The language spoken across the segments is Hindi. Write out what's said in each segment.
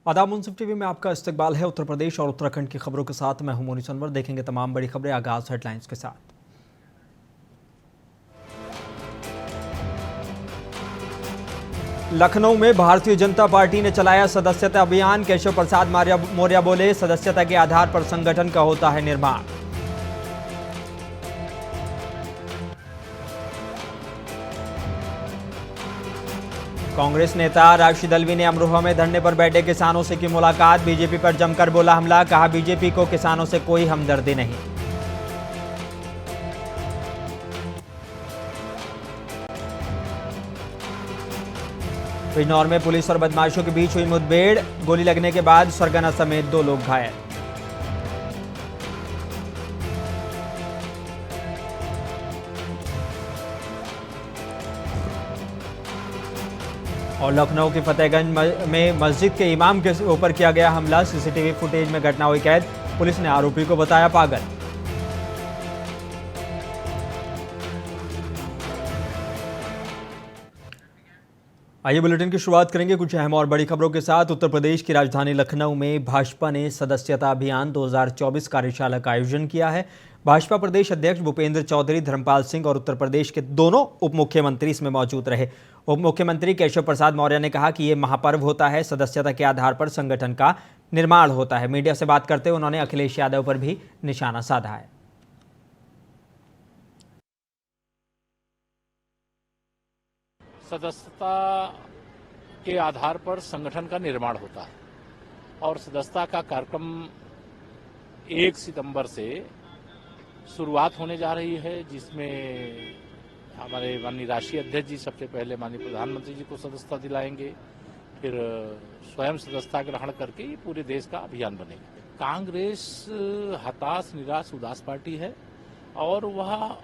आदाब मुंसिफ टीवी में आपका इस्तकबाल है। उत्तर प्रदेश और उत्तराखंड की खबरों के साथ मैं हूं मोनी सनवर। देखेंगे तमाम बड़ी खबरें। आगाज हेडलाइंस के साथ। लखनऊ में भारतीय जनता पार्टी ने चलाया सदस्यता अभियान। केशव प्रसाद मौर्य बोले, सदस्यता के आधार पर संगठन का होता है निर्माण। कांग्रेस नेता राशिद अल्वी ने अमरोहा में धरने पर बैठे किसानों से की मुलाकात। बीजेपी पर जमकर बोला हमला, कहा बीजेपी को किसानों से कोई हमदर्दी नहीं। बिजनौर में पुलिस और बदमाशों के बीच हुई मुठभेड़। गोली लगने के बाद सरगना समेत 2 लोग घायल। और लखनऊ के फतेहगंज में मस्जिद के इमाम के ऊपर किया गया हमला। सीसीटीवी फुटेज में घटना हुई कैद। पुलिस ने आरोपी को बताया पागल। आइए बुलेटिन की शुरुआत करेंगे कुछ अहम और बड़ी खबरों के साथ। उत्तर प्रदेश की राजधानी लखनऊ में भाजपा ने सदस्यता अभियान 2024 कार्यशाला का आयोजन किया है। भाजपा प्रदेश अध्यक्ष भूपेंद्र चौधरी, धर्मपाल सिंह और उत्तर प्रदेश के दोनों उप मुख्यमंत्री इसमें मौजूद रहे। उप मुख्यमंत्री केशव प्रसाद मौर्य ने कहा कि ये महापर्व होता है, सदस्यता के आधार पर संगठन का निर्माण होता है। मीडिया से बात करते हुए उन्होंने अखिलेश यादव पर भी निशाना साधा है। सदस्यता के आधार पर संगठन का निर्माण होता है और सदस्यता का कार्यक्रम 1 सितंबर से शुरुआत होने जा रही है, जिसमें हमारे माननीय राष्ट्रीय अध्यक्ष जी सबसे पहले माननीय प्रधानमंत्री जी को सदस्यता दिलाएंगे, फिर स्वयं सदस्यता ग्रहण करके ये पूरे देश का अभियान बनेगा। कांग्रेस हताश, निराश, उदास पार्टी है और वह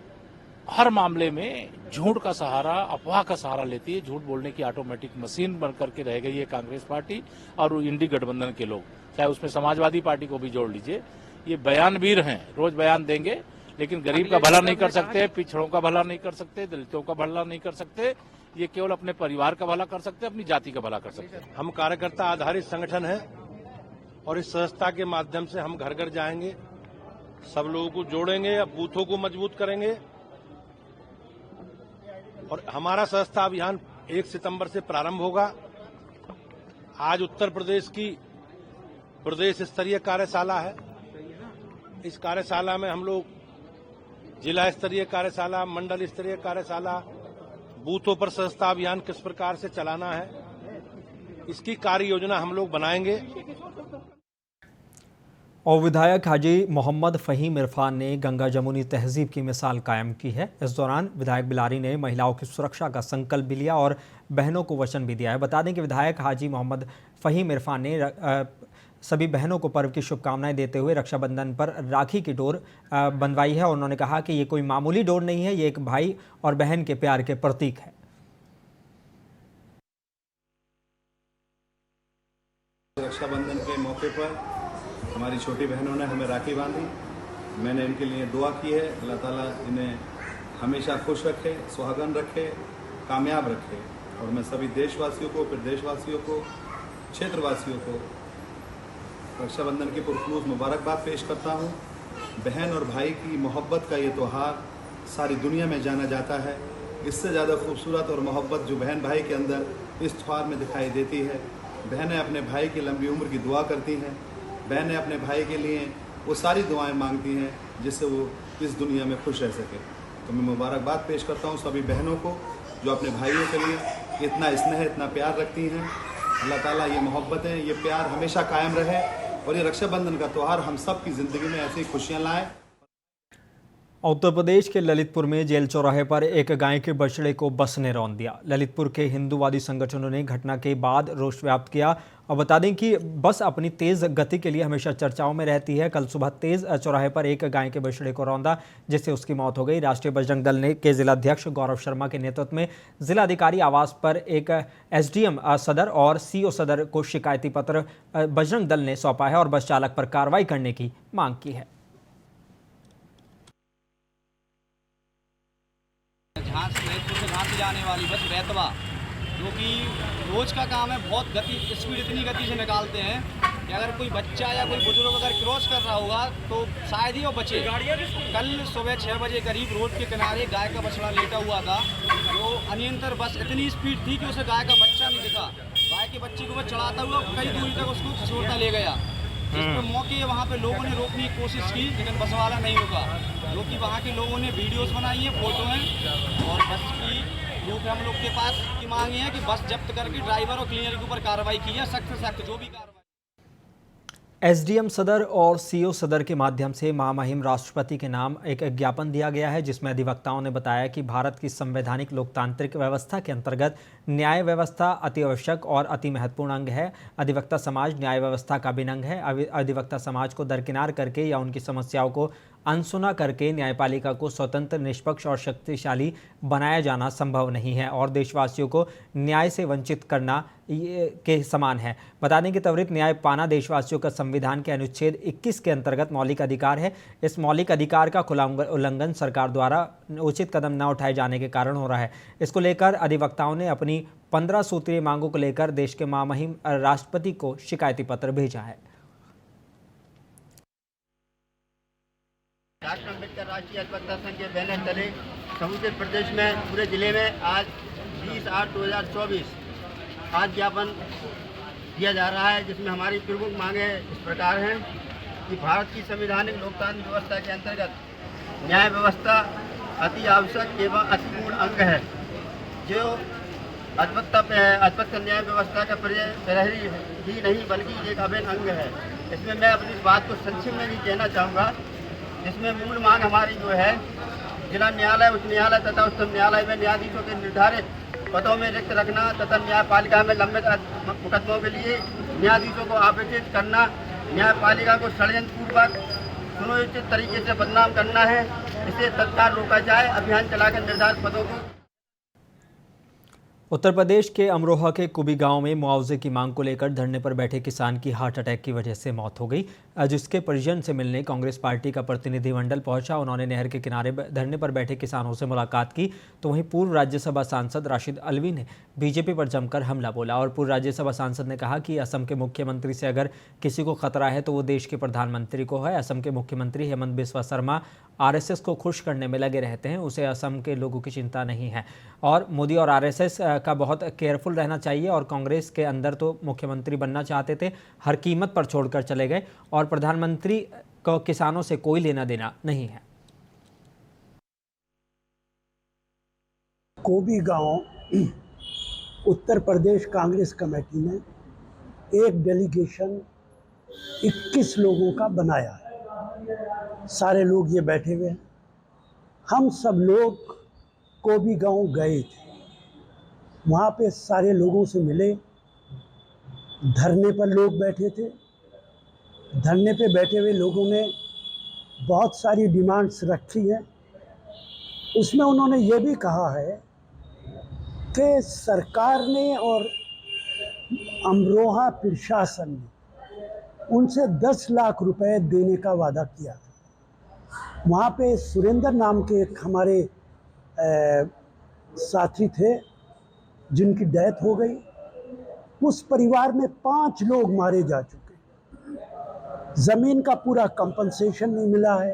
हर मामले में झूठ का सहारा, अफवाह का सहारा लेती है। झूठ बोलने की ऑटोमेटिक मशीन बन करके रह गई है कांग्रेस पार्टी और इंडी गठबंधन के लोग, चाहे उसमें समाजवादी पार्टी को भी जोड़ लीजिए। ये बयानवीर हैं, रोज बयान देंगे, लेकिन गरीब का भला नहीं कर सकते, पिछड़ों का भला नहीं कर सकते, दलितों का भला नहीं कर सकते। ये केवल अपने परिवार का भला कर सकते, अपनी जाति का भला कर सकते। हम कार्यकर्ता आधारित संगठन है और इस संस्था के माध्यम से हम घर घर जाएंगे, सब लोगों को जोड़ेंगे, बूथों को मजबूत करेंगे और हमारा सदस्यता अभियान 1 सितंबर से प्रारंभ होगा। आज उत्तर प्रदेश की प्रदेश स्तरीय कार्यशाला है। इस कार्यशाला में हम लोग जिला स्तरीय कार्यशाला, मंडल स्तरीय कार्यशाला, बूथों पर सदस्यता अभियान किस प्रकार से चलाना है, इसकी कार्य योजना हम लोग बनाएंगे। और विधायक हाजी मोहम्मद फ़हीम इरफान ने गंगा जमुनी तहजीब की मिसाल कायम की है। इस दौरान विधायक बिलारी ने महिलाओं की सुरक्षा का संकल्प भी लिया और बहनों को वचन भी दिया है। बता दें कि विधायक हाजी मोहम्मद फ़हीम इरफान ने सभी बहनों को पर्व की शुभकामनाएं देते हुए रक्षाबंधन पर राखी की डोर बंधवाई है और उन्होंने कहा कि ये कोई मामूली डोर नहीं है, ये एक भाई और बहन के प्यार के प्रतीक है। रक्षाबंधन के मौके पर हमारी छोटी बहनों ने हमें राखी बांधी। मैंने इनके लिए दुआ की है, अल्लाह ताला इन्हें हमेशा खुश रखे, सुहागन रखे, कामयाब रखे। और मैं सभी देशवासियों को, प्रदेशवासियों को, क्षेत्रवासियों को रक्षाबंधन की पुरखलूस मुबारकबाद पेश करता हूँ। बहन और भाई की मोहब्बत का ये त्यौहार सारी दुनिया में जाना जाता है। इससे ज़्यादा खूबसूरत और मोहब्बत जो बहन भाई के अंदर इस त्यौहार में दिखाई देती है। बहनें अपने भाई की लंबी उम्र की दुआ करती हैं। बहनें अपने भाई के लिए वो सारी दुआएं मांगती हैं जिससे वो इस दुनिया में खुश रह सके। तो मैं मुबारकबाद पेश करता हूँ सभी बहनों को जो अपने भाइयों के लिए इतना स्नेह, इतना प्यार रखती हैं। अल्लाह ताला ये मोहब्बतें, ये प्यार हमेशा कायम रहे और ये रक्षाबंधन का त्यौहार हम सब की ज़िंदगी में ऐसी खुशियाँ लाए। उत्तर प्रदेश के ललितपुर में जेल चौराहे पर एक गाय के बछड़े को बस ने रौंद दिया। ललितपुर के हिंदूवादी संगठनों ने घटना के बाद रोष व्यक्त किया और बता दें कि बस अपनी तेज गति के लिए हमेशा चर्चाओं में रहती है। कल सुबह तेज चौराहे पर एक गाय के बछड़े को रौंदा जिससे उसकी मौत हो गई। राष्ट्रीय बजरंग दल ने के जिलाध्यक्ष गौरव शर्मा के नेतृत्व में जिलाधिकारी आवास पर एक एसडीएम सदर और सीओ सदर को शिकायती पत्र बजरंग दल ने सौंपा है और बस चालक पर कार्रवाई करने की मांग की है। ललितपुर से झांसी जाने वाली बस बैतवा जो कि रोज़ का काम है, बहुत स्पीड इतनी गति से निकालते हैं कि अगर कोई बच्चा या कोई बुजुर्ग अगर क्रॉस कर रहा होगा तो शायद ही वो बचे। कल सुबह 6 बजे करीब रोड के किनारे गाय का बछड़ा लेटा हुआ था, जो अनियंत्रित बस इतनी स्पीड थी कि उसे गाय का बच्चा नहीं दिखा। गाय के बच्चे को वो चढ़ाता हुआ कई दूरी तक उसको खसोड़ता ले गया, जिस पर मौके वहाँ पे लोगों ने रोकने की कोशिश की, लेकिन बस वाला नहीं रुका। जो कि वहाँ के लोगों ने वीडियोस बनाई हैं, फोटो हैं, और बस की रूप हम लोग के पास की मांग है कि बस जब्त करके ड्राइवर और क्लीनर के ऊपर कार्रवाई की है, सख्त से सख्त जो भी कार्रवाई। एसडीएम सदर और सीओ सदर के माध्यम से महामहिम राष्ट्रपति के नाम एक ज्ञापन दिया गया है, जिसमें अधिवक्ताओं ने बताया कि भारत की संवैधानिक लोकतांत्रिक व्यवस्था के अंतर्गत न्याय व्यवस्था अति आवश्यक और अति महत्वपूर्ण अंग है। अधिवक्ता समाज न्याय व्यवस्था का अभिन्न अंग है। अधिवक्ता समाज को दरकिनार करके या उनकी समस्याओं को अनसुना करके न्यायपालिका को स्वतंत्र, निष्पक्ष और शक्तिशाली बनाया जाना संभव नहीं है और देशवासियों को न्याय से वंचित करना के समान है। बता दें कि त्वरित न्याय पाना देशवासियों का संविधान के अनुच्छेद 21 के अंतर्गत मौलिक अधिकार है। इस मौलिक अधिकार का खुला उल्लंघन सरकार द्वारा उचित कदम न उठाए जाने के कारण हो रहा है। इसको लेकर अधिवक्ताओं ने अपनी 15 सूत्रीय मांगों को लेकर देश के महामहिम राष्ट्रपति को शिकायती पत्र भेजा है। डॉक्टर अम्बेडकर राष्ट्रीय अधिवक्ता संघ के बैनर तले समूचे प्रदेश में पूरे जिले में आज 20/8/2024 आज ज्ञापन दिया जा रहा है, जिसमें हमारी प्रमुख मांगें इस प्रकार हैं कि भारत की संवैधानिक लोकतांत्रिक व्यवस्था के अंतर्गत न्याय व्यवस्था अति आवश्यक एवं अतिपूर्ण अंग है, जो अधिवक्ता न्याय व्यवस्था का प्रहरी ही नहीं बल्कि एक अभिन्न अंग है। इसमें मैं अपनी इस बात को संक्षिप्त में भी कहना चाहूँगा, जिसमें मूल मांग हमारी जो है जिला न्यायालय, उच्च न्यायालय तथा उच्चतम न्यायालय में न्यायाधीशों के निर्धारित पदों में रिक्त रखना तथा न्यायपालिका में लंबित मुकदमों के लिए न्यायाधीशों को आवेशित करना, न्यायपालिका को षड्यंत्रपूर्वक सुनियोजित तरीके से बदनाम करना है। इसे तत्काल रोका जाए। अभियान चलाकर निर्धारित पदों को। उत्तर प्रदेश के अमरोहा के कुबी गांव में मुआवजे की मांग को लेकर धरने पर बैठे किसान की हार्ट अटैक की वजह से मौत हो गई, जिसके परिजन से मिलने कांग्रेस पार्टी का प्रतिनिधिमंडल पहुंचा। उन्होंने नहर के किनारे धरने पर बैठे किसानों से मुलाकात की तो वहीं पूर्व राज्यसभा सांसद राशिद अलवी ने बीजेपी पर जमकर हमला बोला और पूर्व राज्यसभा सांसद ने कहा कि असम के मुख्यमंत्री से अगर किसी को खतरा है तो वो देश के प्रधानमंत्री को है। असम के मुख्यमंत्री हेमंत बिस्वा शर्मा आरएसएस को खुश करने में लगे रहते हैं, उसे असम के लोगों की चिंता नहीं है और मोदी और आरएसएस का बहुत केयरफुल रहना चाहिए। और कांग्रेस के अंदर तो मुख्यमंत्री बनना चाहते थे, हर कीमत पर छोड़कर चले गए और प्रधानमंत्री को किसानों से कोई लेना देना नहीं है। कोबी गांव उत्तर प्रदेश कांग्रेस कमेटी ने एक डेलीगेशन 21 लोगों का बनाया है। सारे लोग ये बैठे हुए हैं। हम सब लोग कोबी गांव गए थे, वहाँ पे सारे लोगों से मिले। धरने पर लोग बैठे थे। धरने पे बैठे हुए लोगों ने बहुत सारी डिमांड्स रखी हैं। उसमें उन्होंने ये भी कहा है कि सरकार ने और अमरोहा प्रशासन ने उनसे 10 लाख रुपए देने का वादा किया था। वहाँ पे सुरेंद्र नाम के एक हमारे साथी थे जिनकी डेथ हो गई। उस परिवार में 5 लोग मारे जा चुके। ज़मीन का पूरा कंपनसेशन नहीं मिला है।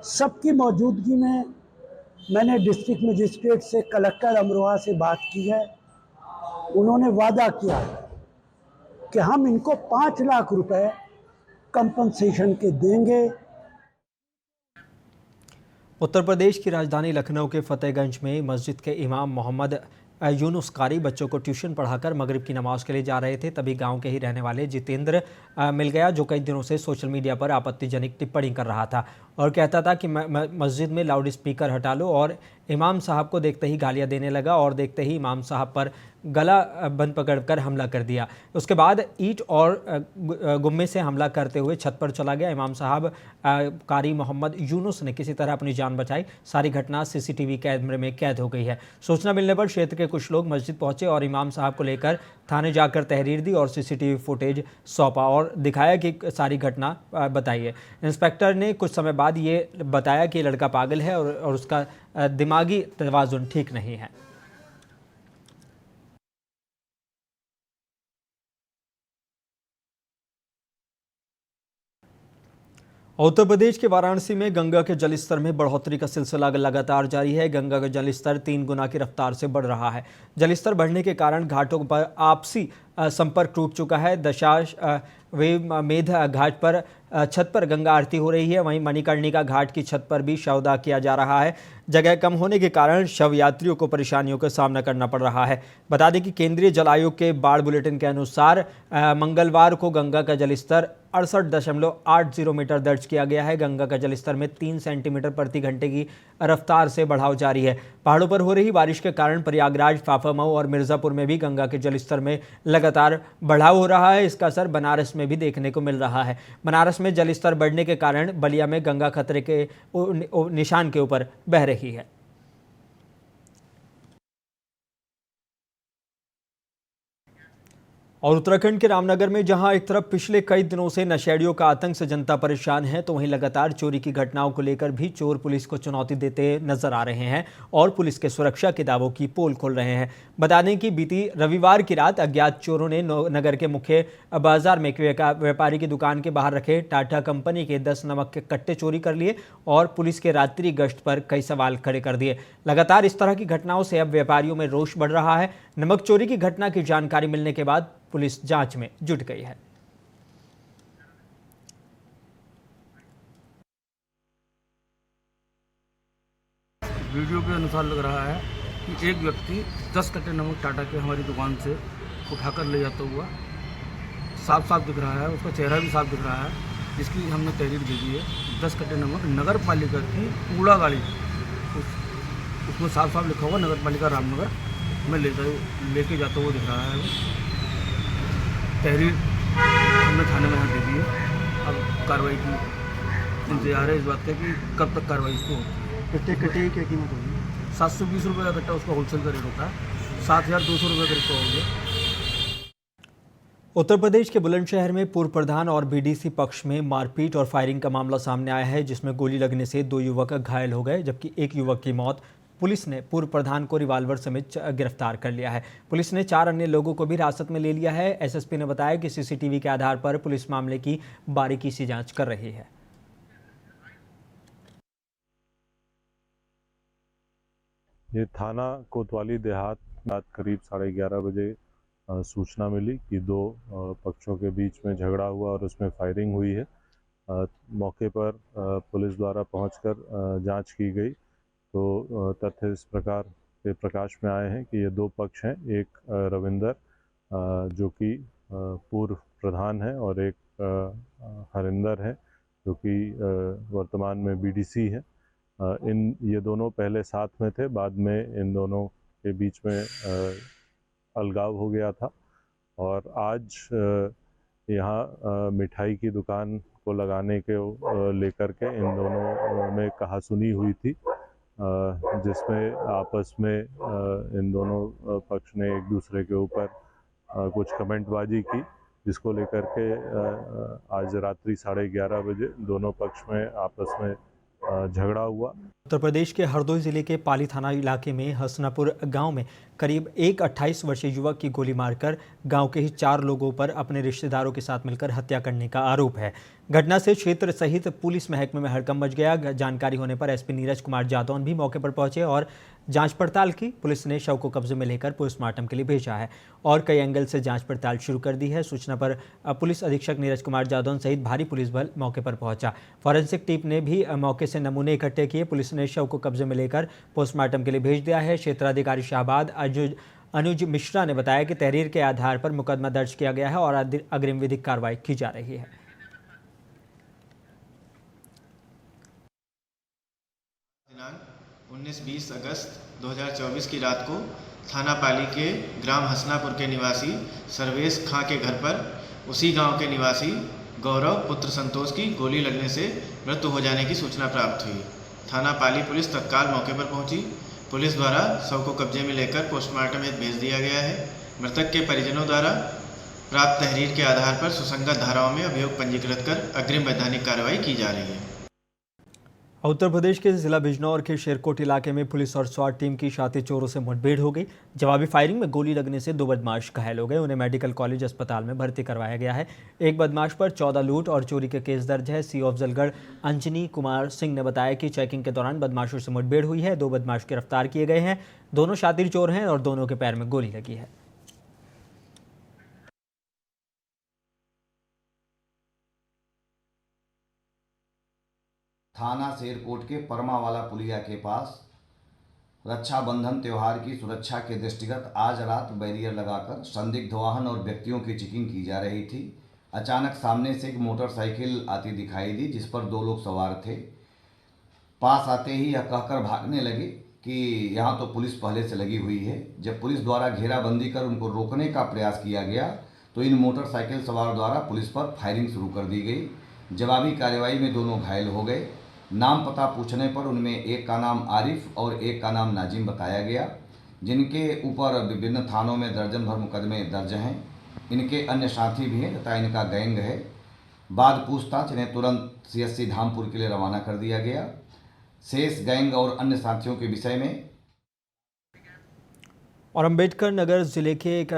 सबकी मौजूदगी में मैंने डिस्ट्रिक्ट मजिस्ट्रेट से, कलेक्टर अमरोहा से बात की है। उन्होंने वादा किया कि हम इनको 5 लाख रुपए कंपनसेशन के देंगे। उत्तर प्रदेश की राजधानी लखनऊ के फतेहगंज में मस्जिद के इमाम मोहम्मद यूनुस कारी बच्चों को ट्यूशन पढ़ाकर मगरिब की नमाज के लिए जा रहे थे। तभी गांव के ही रहने वाले जितेंद्र मिल गया, जो कई दिनों से सोशल मीडिया पर आपत्तिजनक टिप्पणी कर रहा था और कहता था कि मस्जिद में लाउड स्पीकर हटा लो, और इमाम साहब को देखते ही गालियां देने लगा और देखते ही इमाम साहब पर गला बंद पकड़कर हमला कर दिया। उसके बाद ईंट और गुम्मे से हमला करते हुए छत पर चला गया। इमाम साहब कारी मोहम्मद यूनुस ने किसी तरह अपनी जान बचाई। सारी घटना सीसीटीवी कैमरे में कैद हो गई है। सूचना मिलने पर क्षेत्र के कुछ लोग मस्जिद पहुंचे और इमाम साहब को लेकर थाने जाकर तहरीर दी और सीसीटीवी फुटेज सौंपा और दिखाया कि सारी घटना बताई है। इंस्पेक्टर ने कुछ समय बाद ये बताया कि लड़का पागल है और उसका दिमागी तवाज़ुन ठीक नहीं है। उत्तर प्रदेश के वाराणसी में गंगा के जलस्तर में बढ़ोतरी का सिलसिला लगातार जारी है। गंगा का जलस्तर 3 गुना की रफ्तार से बढ़ रहा है। जलस्तर बढ़ने के कारण घाटों पर आपसी संपर्क टूट चुका है। दशाश्वमेध घाट पर छत पर गंगा आरती हो रही है, वहीं मणिकर्णिका घाट की छत पर भी शवदाह किया जा रहा है। जगह कम होने के कारण शव यात्रियों को परेशानियों का सामना करना पड़ रहा है। बता दें कि केंद्रीय जल आयोग के बाढ़ बुलेटिन के अनुसार मंगलवार को गंगा का जलस्तर 68.80 मीटर दर्ज किया गया है। गंगा का जलस्तर में 3 सेंटीमीटर प्रति घंटे की रफ्तार से बढ़ाव जारी है। पहाड़ों पर हो रही बारिश के कारण प्रयागराज, फाफामऊ और मिर्जापुर में भी गंगा के जलस्तर में लगातार बढ़ाव हो रहा है। इसका असर बनारस में भी देखने को मिल रहा है। बनारस में जलस्तर बढ़ने के कारण बलिया में गंगा खतरे के निशान के ऊपर बह रही है। और उत्तराखंड के रामनगर में जहां एक तरफ पिछले कई दिनों से नशेड़ियों का आतंक से जनता परेशान है, तो वहीं लगातार चोरी की घटनाओं को लेकर भी चोर पुलिस को चुनौती देते नजर आ रहे हैं और पुलिस के सुरक्षा के दावों की पोल खोल रहे हैं। बता दें कि बीती रविवार की रात अज्ञात चोरों ने नगर के मुख्य बाजार में एक व्यापारी की दुकान के बाहर रखे टाटा कंपनी के 10 नमक के कट्टे चोरी कर लिए और पुलिस के रात्रि गश्त पर कई सवाल खड़े कर दिए। लगातार इस तरह की घटनाओं से अब व्यापारियों में रोष बढ़ रहा है। नमक चोरी की घटना की जानकारी मिलने के बाद पुलिस जांच में जुट गई है। वीडियो के अनुसार लग रहा है कि एक व्यक्ति 10 कट्टे नमक टाटा के हमारी दुकान से उठाकर ले जाता हुआ साफ साफ दिख रहा है। उसका चेहरा भी साफ दिख रहा है, जिसकी हमने तहरीर दे दी है। 10 कट्टे नमक नगर पालिका की कूड़ा गाड़ी, उसमें साफ साफ लिखा हुआ नगर पालिका रामनगर में लेके जाता हुआ दिख रहा है। तहरीर हमने थाने में दे दी है। अब कार्रवाई की इंतजार है इस बात का कि कब तक कार्रवाई इसको होती है। कट्टे की क्या कीमत होगी? 720 रुपये का कट्टा उसका होलसेल का रेट होता है। 7,200 रुपये का रिक्शा हो गया। उत्तर प्रदेश के बुलंदशहर में पूर्व प्रधान और बीडीसी पक्ष में मारपीट और फायरिंग का मामला सामने आया है, जिसमें गोली लगने से 2 युवक घायल हो गए, जबकि एक युवक की मौत। पुलिस ने पूर्व प्रधान को रिवाल्वर समेत गिरफ्तार कर लिया है। पुलिस ने 4 अन्य लोगों को भी हिरासत में ले लिया है। एसएसपी ने बताया कि सीसीटीवी के आधार पर पुलिस मामले की बारीकी से जांच कर रही है। ये थाना कोतवाली देहात रात करीब 11:30 बजे सूचना मिली कि 2 पक्षों के बीच में झगड़ा हुआ और उसमें फायरिंग हुई है। मौके पर पुलिस द्वारा पहुंचकर जांच की गई तो तथ्य इस प्रकार के प्रकाश में आए हैं कि ये 2 पक्ष हैं। एक रविंदर जो कि पूर्व प्रधान है और एक हरिंदर है जो कि वर्तमान में बीडीसी है। ये दोनों पहले साथ में थे, बाद में इन दोनों के बीच में अलगाव हो गया था और आज यहाँ मिठाई की दुकान को लगाने के लेकर के इन दोनों में कहासुनी हुई थी, जिसमें आपस में इन दोनों पक्ष ने एक दूसरे के ऊपर कुछ कमेंटबाजी की, जिसको लेकर के आज रात्रि 11:30 बजे दोनों पक्ष में आपस में झगड़ा हुआ। उत्तर प्रदेश के हरदोई जिले के पाली थाना इलाके में हसनापुर गांव में करीब एक 28 वर्षीय युवक की गोली मारकर गांव के ही 4 लोगों पर अपने रिश्तेदारों के साथ मिलकर हत्या करने का आरोप है। घटना से क्षेत्र सहित पुलिस महकमे में हड़कंप मच गया। जानकारी होने पर एसपी नीरज कुमार जादौन भी मौके पर पहुंचे और जांच पड़ताल की। पुलिस ने शव को कब्जे में लेकर पोस्टमार्टम के लिए भेजा है और कई एंगल से जांच पड़ताल शुरू कर दी है। सूचना पर पुलिस अधीक्षक नीरज कुमार जादौन सहित भारी पुलिस बल मौके पर पहुंचा। फॉरेंसिक टीम ने भी मौके से नमूने इकट्ठे किए। पुलिस ने शव को कब्जे में लेकर पोस्टमार्टम के लिए भेज दिया है। क्षेत्राधिकारी शाहबाद अनुज मिश्रा ने बताया कि तहरीर के आधार पर मुकदमा दर्ज किया गया है और अग्रिम विधिक कार्रवाई की जा रही है। दिनांक 19-20 अगस्त 2024 की रात को थाना पाली के ग्राम हसनापुर के निवासी सर्वेश खां के घर पर उसी गांव के निवासी गौरव पुत्र संतोष की गोली लगने से मृत्यु हो जाने की सूचना प्राप्त हुई। थाना पाली पुलिस तत्काल मौके पर पहुंची। पुलिस द्वारा शव को कब्जे में लेकर पोस्टमार्टम हेतु भेज दिया गया है। मृतक के परिजनों द्वारा प्राप्त तहरीर के आधार पर सुसंगत धाराओं में अभियोग पंजीकृत कर अग्रिम वैधानिक कार्रवाई की जा रही है। उत्तर प्रदेश के जिला बिजनौर के शेरकोट इलाके में पुलिस और स्वाट टीम की शातिर चोरों से मुठभेड़ हो गई। जवाबी फायरिंग में गोली लगने से 2 बदमाश घायल हो गए। उन्हें मेडिकल कॉलेज अस्पताल में भर्ती करवाया गया है। एक बदमाश पर 14 लूट और चोरी के केस दर्ज है। सी अफजलगढ़ अंजनी कुमार सिंह ने बताया कि चेकिंग के दौरान बदमाशों से मुठभेड़ हुई है। 2 बदमाश गिरफ्तार किए गए हैं। दोनों शातिर चोर हैं और दोनों के पैर में गोली लगी है। थाना शेरकोट के परमावाला पुलिया के पास रक्षाबंधन त्यौहार की सुरक्षा के दृष्टिगत आज रात बैरियर लगाकर संदिग्ध वाहन और व्यक्तियों की चेकिंग की जा रही थी। अचानक सामने से एक मोटरसाइकिल आती दिखाई दी जिस पर 2 लोग सवार थे। पास आते ही यह कहकर भागने लगे कि यहाँ तो पुलिस पहले से लगी हुई है। जब पुलिस द्वारा घेराबंदी कर उनको रोकने का प्रयास किया गया तो इन मोटरसाइकिल सवार द्वारा पुलिस पर फायरिंग शुरू कर दी गई। जवाबी कार्रवाई में दोनों घायल हो गए। नाम पता पूछने पर उनमें एक का नाम आरिफ और एक का नाम नाजिम बताया गया, जिनके ऊपर विभिन्न थानों में दर्जन भर मुकदमे दर्ज हैं। इनके अन्य साथी भी हैं तथा इनका गैंग है। बाद पूछताछ इन्हें तुरंत CSC धामपुर के लिए रवाना कर दिया गया। शेष गैंग और अन्य साथियों के विषय में और अम्बेडकर नगर जिले के एक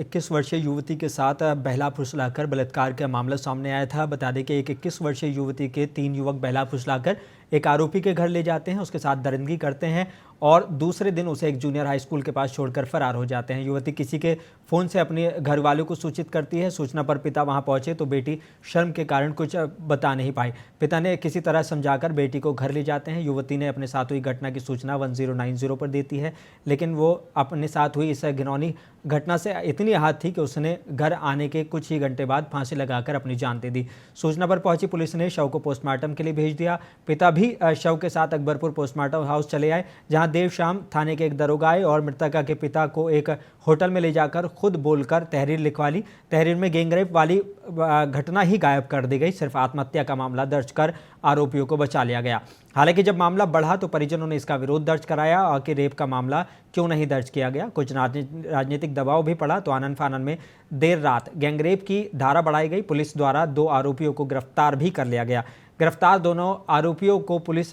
21 वर्षीय युवती के साथ बहला फुसलाकर बलात्कार का मामला सामने आया था। बता दें कि एक 21 वर्षीय युवती के 3 युवक बहला फुसलाकर एक आरोपी के घर ले जाते हैं, उसके साथ दरिंदगी करते हैं और दूसरे दिन उसे एक जूनियर हाई स्कूल के पास छोड़कर फरार हो जाते हैं। युवती किसी के फ़ोन से अपने घर वालों को सूचित करती है। सूचना पर पिता वहां पहुंचे तो बेटी शर्म के कारण कुछ बता नहीं पाई। पिता ने किसी तरह समझाकर बेटी को घर ले जाते हैं। युवती ने अपने साथ हुई घटना की सूचना 1090 पर देती है, लेकिन वो अपने साथ हुई इस घिनौनी घटना से इतनी आहत थी कि उसने घर आने के कुछ ही घंटे बाद फांसी लगाकर अपनी जान दे दी। सूचना पर पहुंची पुलिस ने शव को पोस्टमार्टम के लिए भेज दिया। पिता भी शव के साथ अकबरपुर पोस्टमार्टम हाउस चले आए, जहां देर शाम थाने के एक दरोगा आए और मृतका के पिता को एक होटल में ले जाकर खुद बोलकर तहरीर लिखवा ली। तहरीर में गैंगरेप वाली घटना ही गायब कर दी गई। सिर्फ आत्महत्या का मामला दर्ज कर आरोपियों को बचा लिया गया। हालांकि जब मामला बढ़ा तो परिजनों ने इसका विरोध दर्ज कराया और कि रेप का मामला क्यों नहीं दर्ज किया गया। कुछ राजनीतिक दबाव भी पड़ा तो आनन फानन में देर रात गैंगरेप की धारा बढ़ाई गई। पुलिस द्वारा 2 आरोपियों को गिरफ्तार भी कर लिया गया। गिरफ्तार दोनों आरोपियों को पुलिस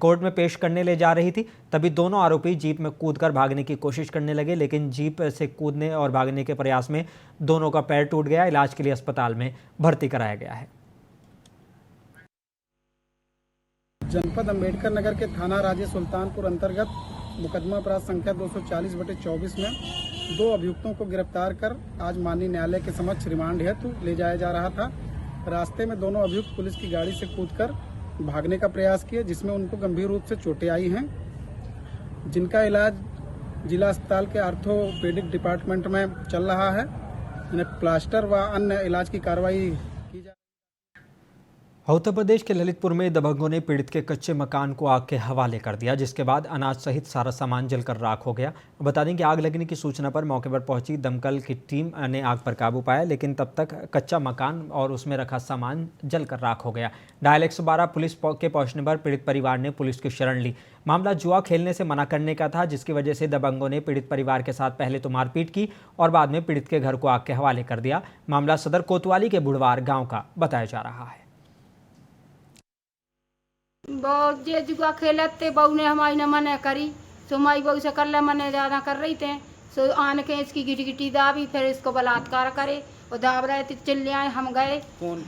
कोर्ट में पेश करने ले जा रही थी, तभी दोनों आरोपी जीप में कूदकर भागने की कोशिश करने लगे, लेकिन जीप से कूदने और भागने के प्रयास में दोनों का पैर टूट गया। इलाज के लिए अस्पताल में भर्ती कराया गया है। जनपद अम्बेडकर नगर के थाना राजे सुल्तानपुर अंतर्गत मुकदमा अपराध संख्या 240/24 में 2 अभियुक्तों को गिरफ्तार कर आज माननीय न्यायालय के समक्ष रिमांड हेतु ले जाया जा रहा था। रास्ते में दोनों अभियुक्त पुलिस की गाड़ी से कूदकर भागने का प्रयास किए, जिसमें उनको गंभीर रूप से चोटें आई हैं, जिनका इलाज जिला अस्पताल के आर्थोपेडिक डिपार्टमेंट में चल रहा है। इन्हें प्लास्टर व अन्य इलाज की कार्रवाई की जा। उत्तर प्रदेश के ललितपुर में दबंगों ने पीड़ित के कच्चे मकान को आग के हवाले कर दिया, जिसके बाद अनाज सहित सारा सामान जलकर राख हो गया। बता दें कि आग लगने की सूचना पर मौके पर पहुंची दमकल की टीम ने आग पर काबू पाया, लेकिन तब तक कच्चा मकान और उसमें रखा सामान जलकर राख हो गया। डायल 112 पुलिस के पहुंचने पर पीड़ित परिवार ने पुलिस की शरण ली। मामला जुआ खेलने से मना करने का था, जिसकी वजह से दबंगों ने पीड़ित परिवार के साथ पहले तो मारपीट की और बाद में पीड़ित के घर को आग के हवाले कर दिया। मामला सदर कोतवाली के बुढ़वार गाँव का बताया जा रहा है। बहुत जे जुआ खेलते बहू ने हमारी न मने करी, सो माई बहू से कर ले मने ज्यादा कर रही थे, सो आन के इसकी गिटी गिटी दाबी, फिर इसको बलात्कार करे और दाब रहे थे। चिल्ले आए, हम गए। कौन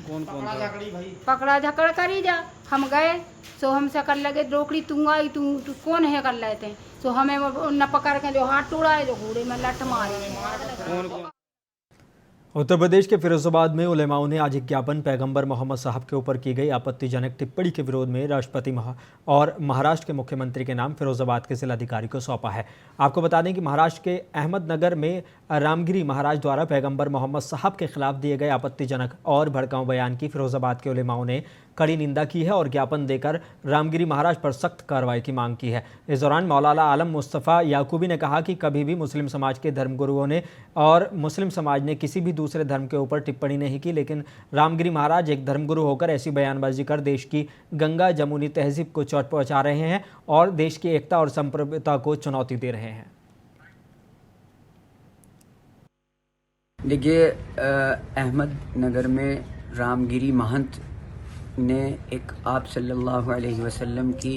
पकड़ा झकड़ करी जा, हम गए। सो हमसे कर लगे रोकड़ी, तू आई, तू कौन है कर रहे थे। सो हमें न पकड़ के जो हाथ टूड़ा है, जो घोड़े में लट मारे। उत्तर प्रदेश के फिरोजाबाद में उलेमाओं ने आज एक ज्ञापन पैगंबर मोहम्मद साहब के ऊपर की गई आपत्तिजनक टिप्पणी के विरोध में राष्ट्रपति और महाराष्ट्र के मुख्यमंत्री के नाम फिरोजाबाद के जिलाधिकारी को सौंपा है। आपको बता दें कि महाराष्ट्र के अहमदनगर में रामगिरी महाराज द्वारा पैगंबर मोहम्मद साहब के खिलाफ दिए गए आपत्तिजनक और भड़काऊ बयान की फिरोजाबाद के उलेमाओं ने कड़ी निंदा की है और ज्ञापन देकर रामगिरी महाराज पर सख्त कार्रवाई की मांग की है। इस दौरान मौलाना आलम मुस्तफ़ा याकूबी ने कहा कि कभी भी मुस्लिम समाज के धर्मगुरुओं ने और मुस्लिम समाज ने किसी भी दूसरे धर्म के ऊपर टिप्पणी नहीं की, लेकिन रामगिरी महाराज एक धर्मगुरु होकर ऐसी बयानबाजी कर देश की गंगा जमुनी तहजीब को चोट पहुंचा रहे हैं और देश की एकता और संप्रभुता को चुनौती दे रहे हैं। देखिए, अहमदनगर में रामगिरी महंत ने एक आप सल्लल्लाहु अलैहि वसल्लम की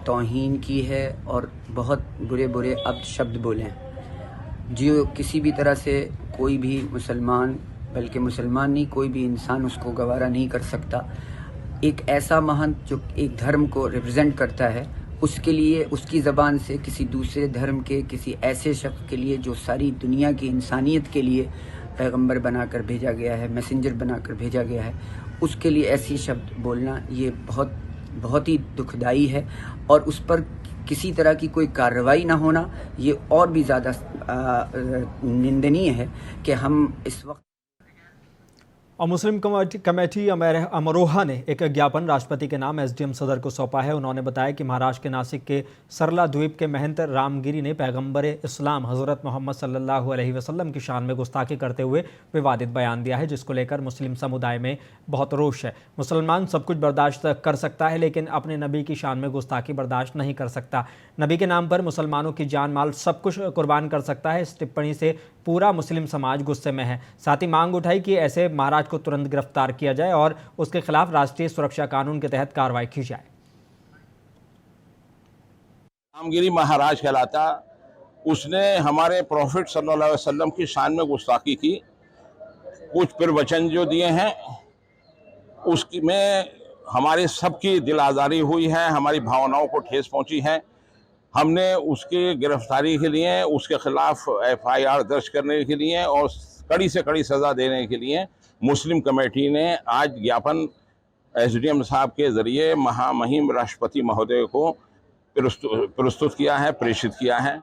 तौहीन की है और बहुत बुरे बुरे शब्द बोले हैं। जो किसी भी तरह से कोई भी मुसलमान, बल्कि मुसलमान नहीं, कोई भी इंसान उसको गवारा नहीं कर सकता। एक ऐसा महंत जो एक धर्म को रिप्रेजेंट करता है, उसके लिए उसकी ज़बान से किसी दूसरे धर्म के किसी ऐसे शख्स के लिए जो सारी दुनिया की इंसानियत के लिए पैगंबर बनाकर भेजा गया है, मैसेंजर बनाकर भेजा गया है, उसके लिए ऐसी शब्द बोलना ये बहुत ही दुखदाई है। और उस पर किसी तरह की कोई कार्रवाई ना होना ये और भी ज़्यादा निंदनीय है कि हम इस वक्त। और मुस्लिम कमेटी अमरोहा ने एक ज्ञापन राष्ट्रपति के नाम एसडीएम सदर को सौंपा है। उन्होंने बताया कि महाराष्ट्र के नासिक के सरला द्वीप के महंत रामगिरी ने पैगंबर इस्लाम हज़रत मोहम्मद सल्लल्लाहु अलैहि वसल्लम की शान में गुस्ताखी करते हुए विवादित बयान दिया है, जिसको लेकर मुस्लिम समुदाय में बहुत रोष है। मुसलमान सब कुछ बर्दाश्त कर सकता है, लेकिन अपने नबी की शान में गुस्ताखी बर्दाश्त नहीं कर सकता। नबी के नाम पर मुसलमानों की जान माल सब कुछ कुर्बान कर सकता है। इस टिप्पणी से पूरा मुस्लिम समाज गुस्से में है। साथ ही मांग उठाई कि ऐसे महाराज को तुरंत गिरफ्तार किया जाए और उसके खिलाफ राष्ट्रीय सुरक्षा कानून के तहत कार्रवाई की जाए। रामगिरी महाराज कहलाता, उसने हमारे प्रॉफिट सल्लल्लाहु अलैहि वसल्लम की शान में गुस्ताखी की। कुछ प्रवचन जो दिए हैं उसमें हमारे सबकी दिल आज़ारी हुई है, हमारी भावनाओं को ठेस पहुंची है। हमने उसकी गिरफ्तारी के लिए, उसके खिलाफ FIR दर्ज करने के लिए और कड़ी से कड़ी सज़ा देने के लिए मुस्लिम कमेटी ने आज ज्ञापन एसडीएम साहब के ज़रिए महामहिम राष्ट्रपति महोदय को प्रस्तुत किया है, प्रेषित किया है।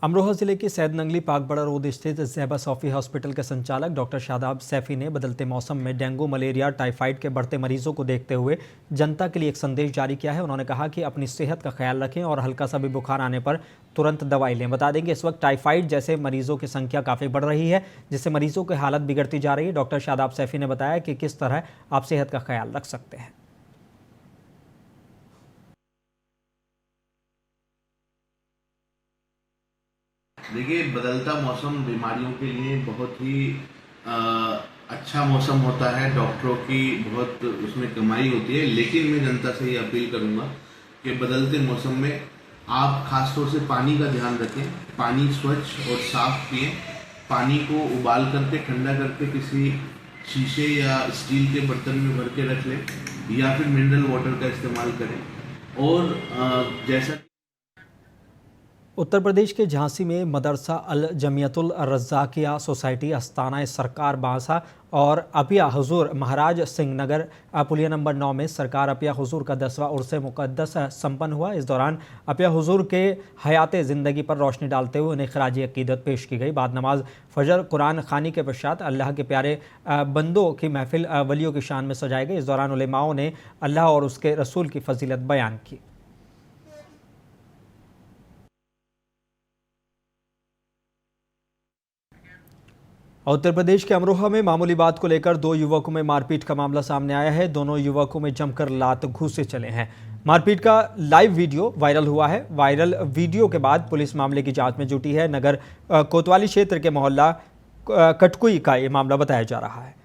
अमरोहा जिले के सैद नंगली पाकबड़ा रोड स्थित ज़ैबा सॉफी हॉस्पिटल के संचालक डॉक्टर शादाब सैफी ने बदलते मौसम में डेंगू, मलेरिया, टाइफाइड के बढ़ते मरीजों को देखते हुए जनता के लिए एक संदेश जारी किया है। उन्होंने कहा कि अपनी सेहत का ख्याल रखें और हल्का सा भी बुखार आने पर तुरंत दवाई लें। बता दें कि इस वक्त टाइफाइड जैसे मरीजों की संख्या काफ़ी बढ़ रही है, जिससे मरीजों की हालत बिगड़ती जा रही है। डॉक्टर शादाब सैफी ने बताया कि किस तरह आप सेहत का ख्याल रख सकते हैं। देखिए, बदलता मौसम बीमारियों के लिए बहुत ही अच्छा मौसम होता है। डॉक्टरों की बहुत उसमें कमाई होती है, लेकिन मैं जनता से ये अपील करूंगा कि बदलते मौसम में आप खासतौर से पानी का ध्यान रखें। पानी स्वच्छ और साफ पिएं। पानी को उबाल करके ठंडा करके किसी शीशे या स्टील के बर्तन में भर के रख लें या फिर मिनरल वाटर का इस्तेमाल करें। और जैसा उत्तर प्रदेश के झांसी में मदरसा अल जमियतुल रज़ाकिया सोसाइटी, अस्ताना सरकार बांसा और अपिया हुजूर महाराज सिंह नगर पुलिया नंबर 9 में सरकार अपिया हुजूर का 10वां उर्स मुक़द्दस संपन्न हुआ। इस दौरान अपिया हुजूर के हयात ज़िंदगी पर रोशनी डालते हुए उन्हें खराजी अक़ीदत पेश की गई। बाद नमाज फजर कुरान खानी के पश्चात अल्लाह के प्यारे बंदों की महफिल वलियों की शान में सजाई गई। इस दौरान उलेमाओं ने अल्लाह और उसके रसूल की फजीलत बयान की। उत्तर प्रदेश के अमरोहा में मामूली बात को लेकर दो युवकों में मारपीट का मामला सामने आया है। दोनों युवकों में जमकर लात घूंसे चले हैं। मारपीट का लाइव वीडियो वायरल हुआ है। वायरल वीडियो के बाद पुलिस मामले की जांच में जुटी है। नगर कोतवाली क्षेत्र के मोहल्ला कटकुई का ये मामला बताया जा रहा है।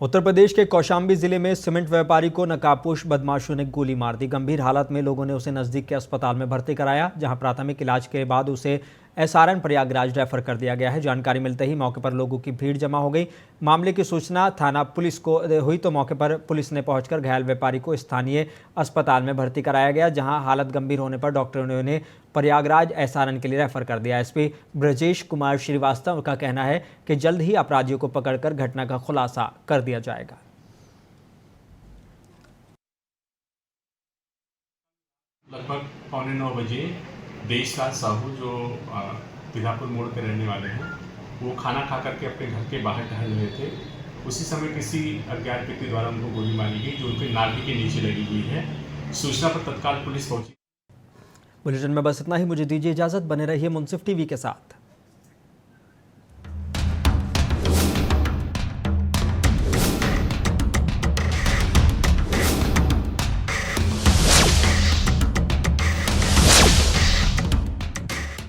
उत्तर प्रदेश के कौशाम्बी जिले में सीमेंट व्यापारी को नकाबपोश बदमाशों ने गोली मार दी। गंभीर हालत में लोगों ने उसे नज़दीक के अस्पताल में भर्ती कराया, जहां प्राथमिक इलाज के बाद उसे SRN प्रयागराज रेफर कर दिया गया है। जानकारी मिलते ही मौके पर लोगों की भीड़ जमा हो गई। मामले की सूचना थाना पुलिस को हुई तो मौके पर पुलिस ने पहुंचकर घायल व्यापारी को स्थानीय अस्पताल में भर्ती कराया गया, जहां हालत गंभीर होने पर डॉक्टरों ने उन्हें प्रयागराज SRN के लिए रेफर कर दिया। SP ब्रजेश कुमार श्रीवास्तव का कहना है कि जल्द ही अपराधियों को पकड़कर घटना का खुलासा कर दिया जाएगा। लगभग 8:45 बजे देशराज साहू जो तिधापुर मोड़ के रहने वाले हैं, वो खाना खा करके अपने घर के बाहर टहल रहे थे। उसी समय किसी अज्ञात व्यक्ति द्वारा उनको गोली मारी गई, जो उनके नाभि के नीचे लगी हुई है। सूचना पर तत्काल पुलिस पहुंची। बुलेटिन में बस इतना ही। मुझे दीजिए इजाज़त। बने रहिए मुंसिफ TV के साथ।